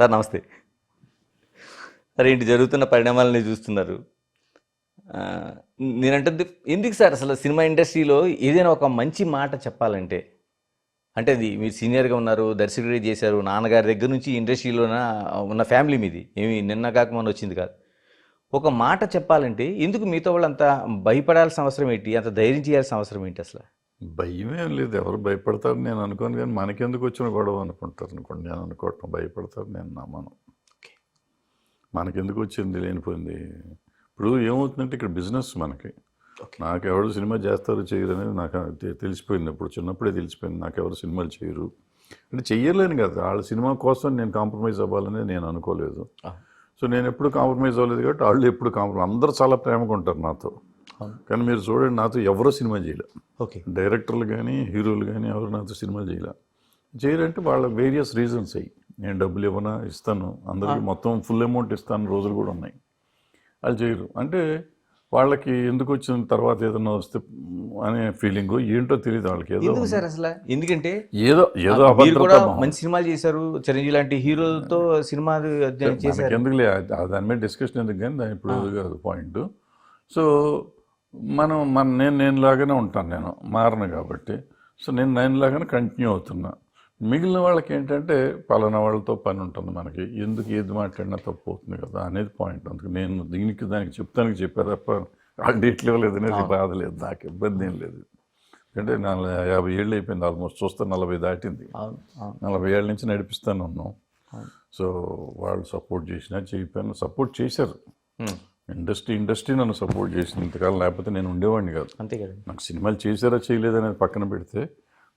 Sir నమస్తే. Sir ఏంటి జరుగుతున్న పరిణామాలని చూస్తున్నారు. నేనంటుంది ఎందుకు సార్ అసలు సినిమా ఇండస్ట్రీలో ఏదైనా ఒక మంచి మాట చెప్పాలంటే, అంటే అది మీరు సీనియర్గా ఉన్నారు, దర్శకుడిగా చేశారు, నాన్నగారి దగ్గర నుంచి ఇండస్ట్రీలోన ఉన్న ఫ్యామిలీ మీది, ఏమి నిన్న కాక మొన్న వచ్చింది కాదు. ఒక మాట చెప్పాలంటే ఎందుకు మీతో వాళ్ళు అంత భయపడాల్సిన అవసరం ఏంటి, అంత ధైర్యం చేయాల్సిన అవసరం ఏంటి అసలు? భయమేం లేదు, ఎవరు భయపడతారు నేను అనుకోను, కానీ మనకెందుకు వచ్చిన గొడవ అనుకుంటారు అనుకోండి. నేను అనుకోవటం భయపడతారు నేను నమ్మను. మనకెందుకు వచ్చింది లేనిపోయింది. ఇప్పుడు ఏమవుతుందంటే ఇక్కడ బిజినెస్ మనకి. నాకు ఎవరు సినిమా చేస్తారు చేయరు అనేది నాకు తెలిసిపోయింది. ఇప్పుడు చిన్నప్పుడే తెలిసిపోయింది నాకు ఎవరు సినిమాలు చేయరు అంటే. చెయ్యలేను కదా, వాళ్ళ సినిమా కోసం నేను కాంప్రమైజ్ అవ్వాలనేది నేను అనుకోలేదు. సో నేను ఎప్పుడు కాంప్రమైజ్ అవ్వలేదు కాబట్టి వాళ్ళు ఎప్పుడు కాంప్రమైజ్. అందరూ చాలా ప్రేమగా ఉంటారు నాతో, కానీ మీరు చూడండి నాతో ఎవరో సినిమా చేయలే. డైరెక్టర్లు కానీ హీరోలు కానీ ఎవరు నాతో సినిమాలు చేయరంటే వాళ్ళ వేరియస్ రీజన్స్ అయ్యి. నేను డబ్బులు ఇవ్వనా, ఇస్తాను అందరికీ మొత్తం ఫుల్ అమౌంట్ ఇస్తాను రోజులు కూడా ఉన్నాయి. వాళ్ళు చేయరు అంటే వాళ్ళకి ఎందుకు వచ్చిన తర్వాత ఏదైనా వస్తే అనే ఫీలింగ్ ఏంటో తెలియదు వాళ్ళకి. ఏదో సార్ అసలు ఎందుకంటే ఏదో మంచి సినిమాలు చేశారు, చిరంజీవి లాంటి హీరోలతో సినిమా ఎందుకులే దాని మీద డిస్కషన్ ఎందుకు, కానీ దాని ఇప్పుడు కాదు పాయింట్. సో నేను లాగానే ఉంటాను, నేను మారను కాబట్టి. సో నేను లాగానే కంటిన్యూ అవుతున్నా. మిగిలిన వాళ్ళకి ఏంటంటే పలానా వాళ్ళతో పని ఉంటుంది మనకి, ఎందుకు ఏది మాట్లాడినా తప్పు అవుతుంది కదా అనేది పాయింట్. అందుకు నేను దానికి చెప్తానికి చెప్పారు తప్ప ఆ డేట్లు ఇవ్వలేదు అనేది బాధ లేదు, నాకు ఇబ్బంది ఏం లేదు. అంటే 50 ఏళ్ళు అయిపోయింది, ఆల్మోస్ట్ చూస్తే 40 దాటింది. 40 ఏళ్ళ నుంచి నడిపిస్తాను ఉన్నాం. సో వాళ్ళు సపోర్ట్ చేసినా చెప్పాను, సపోర్ట్ చేశారు. ఇండస్ట్రీ నన్ను సపోర్ట్ చేసింది ఇంతకాలం, లేకపోతే నేను ఉండేవాడిని కాదు. అంతే కదా. నాకు సినిమాలు చేశారా చేయలేదనేది పక్కన పెడితే,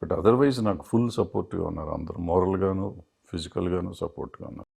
బట్ అదర్వైజ్ నాకు ఫుల్ సపోర్ట్గా ఉన్నారు అందరూ, మోరల్గాను ఫిజికల్గాను సపోర్ట్గా ఉన్నారు.